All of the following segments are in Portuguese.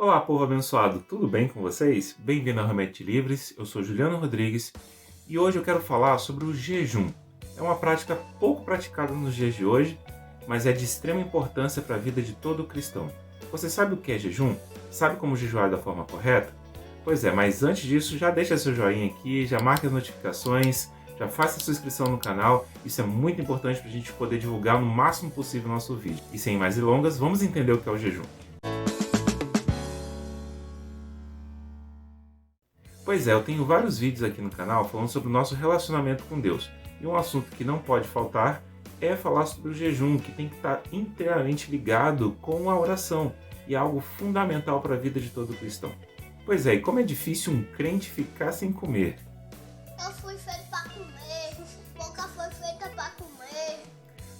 Olá, povo abençoado, tudo bem com vocês? Bem-vindo ao Remete Livres, eu sou Juliano Rodrigues e hoje eu quero falar sobre o jejum. É uma prática pouco praticada nos dias de hoje, mas é de extrema importância para a vida de todo cristão. Você sabe o que é jejum? Sabe como jejuar da forma correta? Pois é, mas antes disso, já deixa seu joinha aqui, já marca as notificações, já faça sua inscrição no canal, isso é muito importante para a gente poder divulgar no máximo possível o nosso vídeo. E sem mais delongas, vamos entender o que é o jejum. Pois é, eu tenho vários vídeos aqui no canal falando sobre o nosso relacionamento com Deus. E um assunto que não pode faltar é falar sobre o jejum, que tem que estar inteiramente ligado com a oração. E é algo fundamental para a vida de todo cristão. Pois é, e como é difícil um crente ficar sem comer? Eu fui feito para comer, boca foi feita para comer.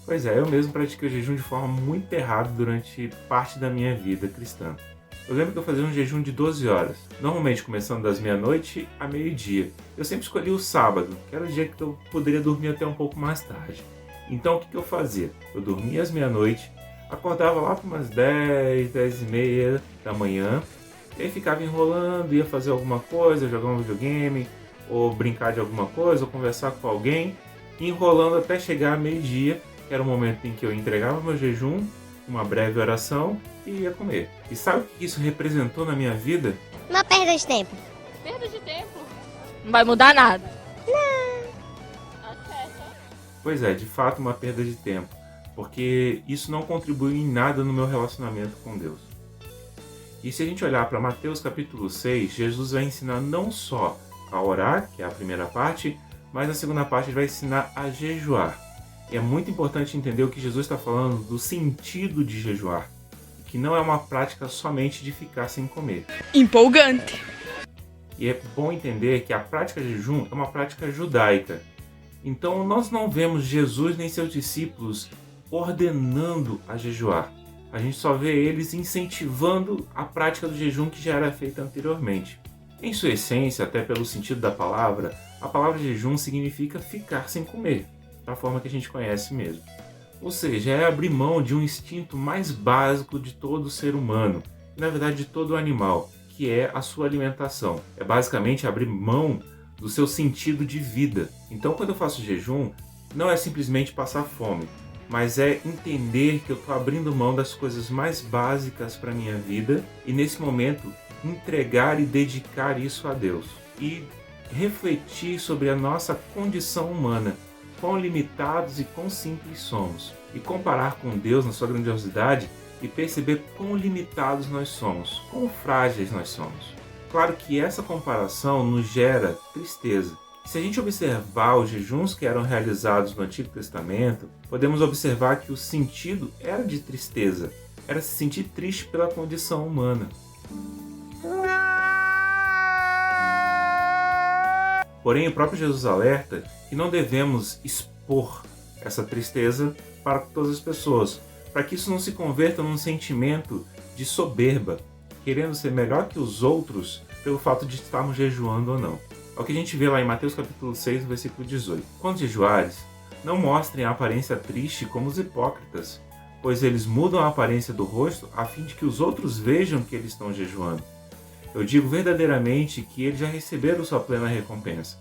Pois é, eu mesmo pratiquei o jejum de forma muito errada durante parte da minha vida cristã. Eu lembro que eu fazia um jejum de 12 horas, normalmente começando das meia-noite a meio-dia. Eu sempre escolhi o sábado, que era o dia que eu poderia dormir até um pouco mais tarde. Então o que eu fazia? Eu dormia às meia-noite, acordava lá por umas 10, 10 e meia da manhã, e aí ficava enrolando, ia fazer alguma coisa, jogar um videogame, ou brincar de alguma coisa, ou conversar com alguém, enrolando até chegar a meio-dia, que era o momento em que eu entregava meu jejum, uma breve oração e ia comer. E sabe o que isso representou na minha vida? Uma perda de tempo. Perda de tempo. Não vai mudar nada. Pois é, de fato uma perda de tempo, porque isso não contribui em nada no meu relacionamento com Deus. E se a gente olhar para Mateus capítulo 6, Jesus vai ensinar não só a orar, que é a primeira parte, mas na segunda parte ele vai ensinar a jejuar. E é muito importante entender o que Jesus está falando do sentido de jejuar, que não é uma prática somente de ficar sem comer. Empolgante. E é bom entender que a prática de jejum é uma prática judaica. Então nós não vemos Jesus nem seus discípulos ordenando a jejuar. A gente só vê eles incentivando a prática do jejum que já era feita anteriormente. Em sua essência, até pelo sentido da palavra, a palavra jejum significa ficar sem comer, da forma que a gente conhece mesmo. Ou seja, é abrir mão de um instinto mais básico de todo ser humano, e na verdade de todo animal, que é a sua alimentação. É basicamente abrir mão do seu sentido de vida. Então quando eu faço jejum, não é simplesmente passar fome, mas é entender que eu estou abrindo mão das coisas mais básicas para a minha vida e nesse momento entregar e dedicar isso a Deus. E refletir sobre a nossa condição humana, quão limitados e quão simples somos, e comparar com Deus na sua grandiosidade e perceber quão limitados nós somos, quão frágeis nós somos. Claro que essa comparação nos gera tristeza. Se a gente observar os jejuns que eram realizados no Antigo Testamento, podemos observar que o sentido era de tristeza, era se sentir triste pela condição humana. Porém, o próprio Jesus alerta que não devemos expor essa tristeza para todas as pessoas, para que isso não se converta num sentimento de soberba, querendo ser melhor que os outros pelo fato de estarmos jejuando ou não. É o que a gente vê lá em Mateus capítulo 6, versículo 18. Quando jejuares, não mostrem a aparência triste como os hipócritas, pois eles mudam a aparência do rosto a fim de que os outros vejam que eles estão jejuando. Eu digo verdadeiramente que eles já receberam sua plena recompensa.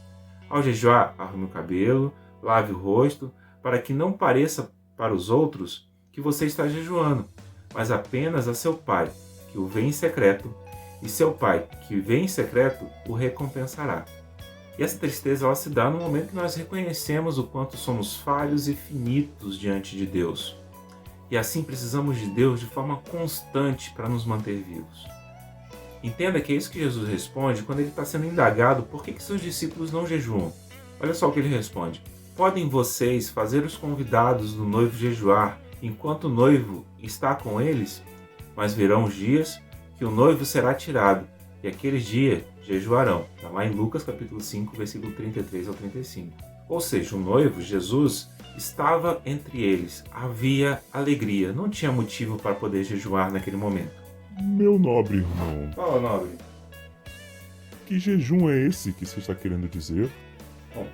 Ao jejuar, arrume o cabelo, lave o rosto, para que não pareça para os outros que você está jejuando, mas apenas a seu Pai, que o vê em secreto, e seu Pai, que vê em secreto, o recompensará. E essa tristeza ela se dá no momento que nós reconhecemos o quanto somos falhos e finitos diante de Deus. E assim precisamos de Deus de forma constante para nos manter vivos. Entenda que é isso que Jesus responde quando ele está sendo indagado por que seus discípulos não jejuam. Olha só o que ele responde. Podem vocês fazer os convidados do noivo jejuar enquanto o noivo está com eles? Mas virão os dias que o noivo será tirado, e aqueles dias jejuarão. Está lá em Lucas capítulo 5, versículo 33 ao 35. Ou seja, o noivo, Jesus, estava entre eles. Havia alegria, não tinha motivo para poder jejuar naquele momento. Meu nobre irmão, Fala, nobre. que jejum é esse que você está querendo dizer? Bom,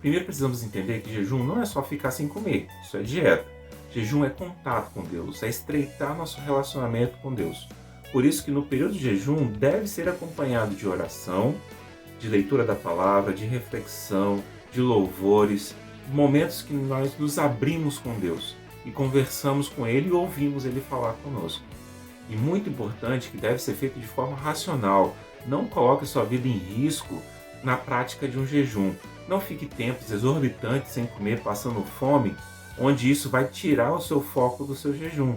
primeiro precisamos entender que jejum não é só ficar sem comer, isso é dieta. Jejum é contato com Deus, é estreitar nosso relacionamento com Deus. Por isso que no período de jejum deve ser acompanhado de oração, de leitura da palavra, de reflexão, de louvores, momentos que nós nos abrimos com Deus e conversamos com Ele e ouvimos Ele falar conosco. E muito importante que deve ser feito de forma racional. Não coloque sua vida em risco na prática de um jejum. Não fique tempos exorbitantes sem comer, passando fome, onde isso vai tirar o seu foco do seu jejum.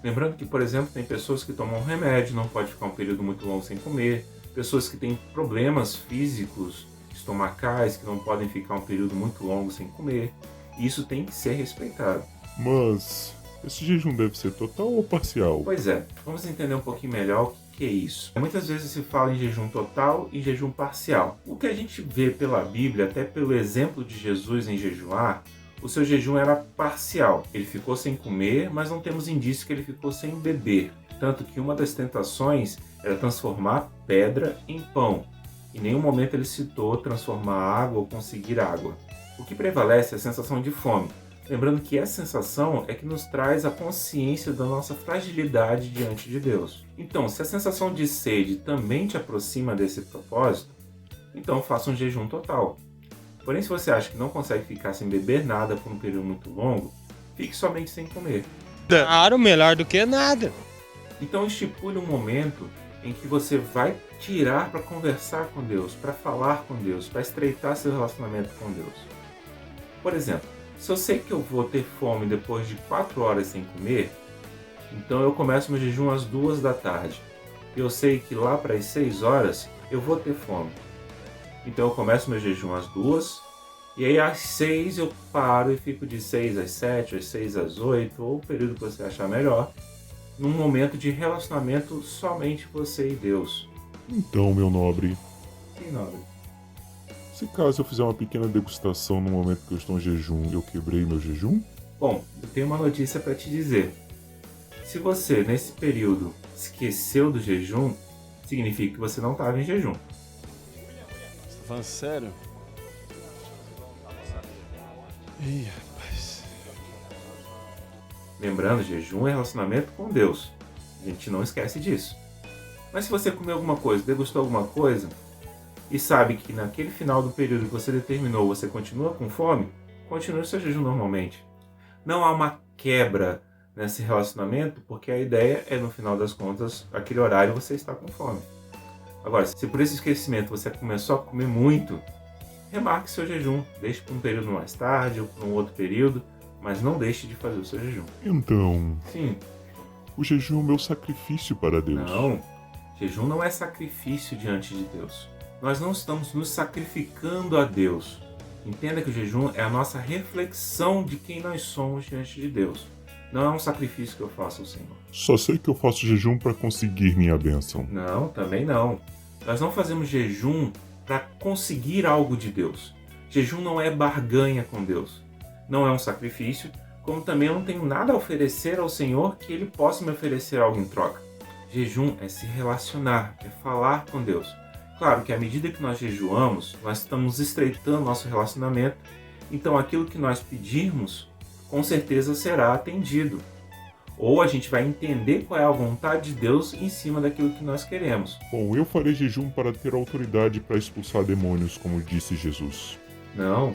Lembrando que, por exemplo, tem pessoas que tomam remédio, não pode ficar um período muito longo sem comer, pessoas que têm problemas físicos, estomacais, que não podem ficar um período muito longo sem comer. Isso tem que ser respeitado. Mas esse jejum deve ser total ou parcial? Pois é, vamos entender um pouquinho melhor o que é isso. Muitas vezes se fala em jejum total e jejum parcial. O que a gente vê pela Bíblia, até pelo exemplo de Jesus em jejuar, o seu jejum era parcial. Ele ficou sem comer, mas não temos indício que ele ficou sem beber. Tanto que uma das tentações era transformar pedra em pão. Em nenhum momento ele citou transformar água ou conseguir água. O que prevalece é a sensação de fome. Lembrando que essa sensação é que nos traz a consciência da nossa fragilidade diante de Deus. Então, se a sensação de sede também te aproxima desse propósito, então faça um jejum total. Porém, se você acha que não consegue ficar sem beber nada por um período muito longo, fique somente sem comer. Claro, melhor do que nada. Então estipule um momento em que você vai tirar para conversar com Deus, para falar com Deus, para estreitar seu relacionamento com Deus. Por exemplo, se eu sei que eu vou ter fome depois de 4 horas sem comer, então eu começo meu jejum às 2 da tarde. E eu sei que lá para as 6 horas eu vou ter fome. Então eu começo meu jejum às 2, e aí às 6 eu paro e fico de 6 às 7, às 6 às 8, ou o período que você achar melhor, num momento de relacionamento somente você e Deus. Então, meu nobre, Sim, nobre. se caso eu fizer uma pequena degustação no momento que eu estou em jejum, eu quebrei meu jejum? Bom, eu tenho uma notícia para te dizer. Se você, nesse período, esqueceu do jejum, significa que você não estava em jejum. Você tá falando sério? Ih, rapaz. Lembrando, jejum é relacionamento com Deus. A gente não esquece disso. Mas se você comeu alguma coisa, degustou alguma coisa, e sabe que naquele final do período que você determinou você continua com fome, continue o seu jejum normalmente. Não há uma quebra nesse relacionamento, porque a ideia é, no final das contas, aquele horário você está com fome. Agora, se por esse esquecimento você começou a comer muito, remarque seu jejum. Deixe para um período mais tarde ou para um outro período, mas não deixe de fazer o seu jejum. Então, Sim. o jejum é o meu sacrifício para Deus. Não. Jejum não é sacrifício diante de Deus. Nós não estamos nos sacrificando a Deus. Entenda que o jejum é a nossa reflexão de quem nós somos diante de Deus. Não é um sacrifício que eu faço ao Senhor. Só sei que eu faço jejum para conseguir minha bênção. Não, também não. Nós não fazemos jejum para conseguir algo de Deus. Jejum não é barganha com Deus. Não é um sacrifício, como também eu não tenho nada a oferecer ao Senhor que Ele possa me oferecer algo em troca. Jejum é se relacionar, é falar com Deus. Claro que à medida que nós jejuamos, nós estamos estreitando nosso relacionamento, então aquilo que nós pedirmos, com certeza será atendido. Ou a gente vai entender qual é a vontade de Deus em cima daquilo que nós queremos. Bom, eu farei jejum para ter autoridade para expulsar demônios, como disse Jesus. Não.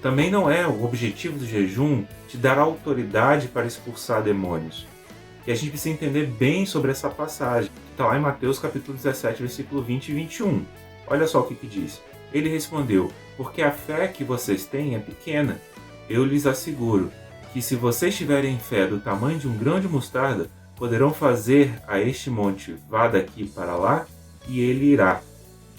Também não é o objetivo do jejum te dar autoridade para expulsar demônios. E a gente precisa entender bem sobre essa passagem, que está lá em Mateus capítulo 17, versículo 20 e 21. Olha só o que diz. Ele respondeu, porque a fé que vocês têm é pequena. Eu lhes asseguro que se vocês tiverem fé do tamanho de um grão de mostarda, poderão fazer a este monte, vá daqui para lá, e ele irá.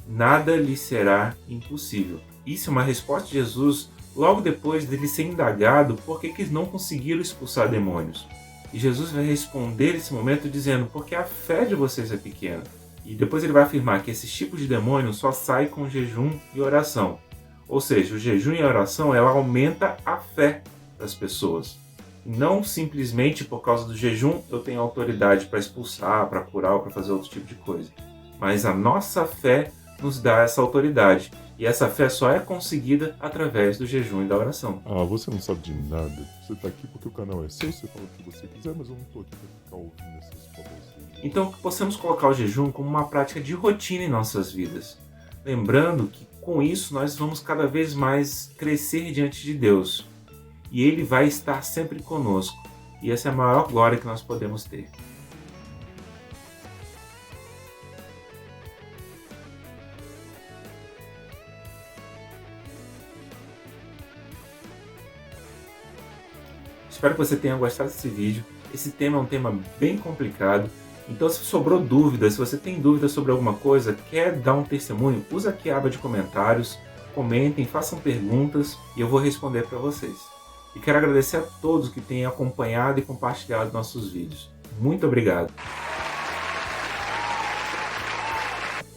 Nada lhe será impossível. Isso é uma resposta de Jesus logo depois dele ser indagado por que eles não conseguiram expulsar demônios. E Jesus vai responder nesse momento dizendo, porque a fé de vocês é pequena. E depois ele vai afirmar que esses tipos de demônios só saem com jejum e oração. Ou seja, o jejum e a oração ela aumenta a fé das pessoas. Não simplesmente por causa do jejum eu tenho autoridade para expulsar, para curar ou para fazer outro tipo de coisa. Mas a nossa fé nos dá essa autoridade. E essa fé só é conseguida através do jejum e da oração. Ah, você não sabe de nada. Você tá aqui porque o canal é seu, você fala o que você quiser, mas eu não tô aqui pra ficar ouvindo essas baboseiras. Então, que possamos colocar o jejum como uma prática de rotina em nossas vidas. Lembrando que com isso nós vamos cada vez mais crescer diante de Deus. E Ele vai estar sempre conosco. E essa é a maior glória que nós podemos ter. Espero que você tenha gostado desse vídeo. Esse tema é um tema bem complicado. Então, se sobrou dúvida, se você tem dúvida sobre alguma coisa, quer dar um testemunho, usa aqui a aba de comentários, comentem, façam perguntas e eu vou responder para vocês. E quero agradecer a todos que têm acompanhado e compartilhado nossos vídeos. Muito obrigado!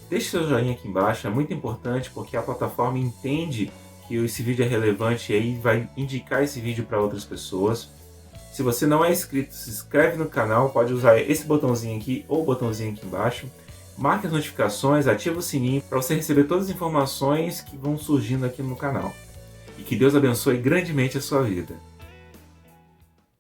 Deixe seu joinha aqui embaixo, é muito importante porque a plataforma entende que esse vídeo é relevante e aí vai indicar esse vídeo para outras pessoas. Se você não é inscrito, se inscreve no canal, pode usar esse botãozinho aqui ou o botãozinho aqui embaixo. Marque as notificações, ative o sininho para você receber todas as informações que vão surgindo aqui no canal. E que Deus abençoe grandemente a sua vida.